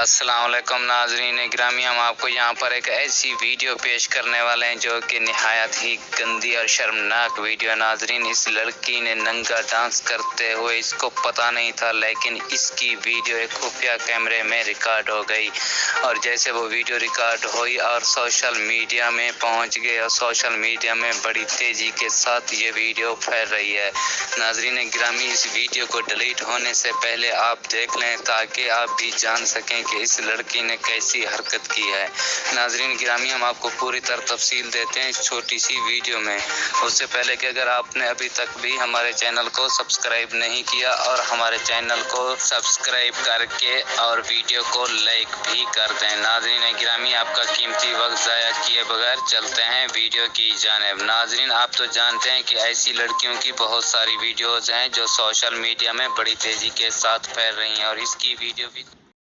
अस्सलाम वालेकुम नाजरीन ग्रामी, हम आपको यहाँ पर एक ऐसी वीडियो पेश करने वाले हैं जो कि निहायत ही गंदी और शर्मनाक वीडियो। नाजरीन, इस लड़की ने नंगा डांस करते हुए इसको पता नहीं था, लेकिन इसकी वीडियो एक खुफिया कैमरे में रिकॉर्ड हो गई और जैसे वो वीडियो रिकॉर्ड हुई और सोशल मीडिया में पहुँच गई और सोशल मीडिया में बड़ी तेज़ी के साथ ये वीडियो फैल रही है। नाजरीन ग्रामी, इस वीडियो को डिलीट होने से पहले आप देख लें ताकि आप भी जान सकें कि इस लड़की ने कैसी हरकत की है। नाजरीन गिरामी, हम आपको पूरी तरह तफसील देते हैं इस छोटी सी वीडियो में। उससे पहले कि अगर आपने अभी तक भी हमारे चैनल को सब्सक्राइब नहीं किया और हमारे चैनल को सब्सक्राइब करके और वीडियो को लाइक भी कर दें। नाजरीन गिरामी, आपका कीमती वक्त ज़ाया किए बगैर चलते हैं वीडियो की जानिब। नाजरीन, आप तो जानते हैं कि ऐसी लड़कियों की बहुत सारी वीडियोज़ हैं जो सोशल मीडिया में बड़ी तेज़ी के साथ फैल रही हैं और इसकी वीडियो भी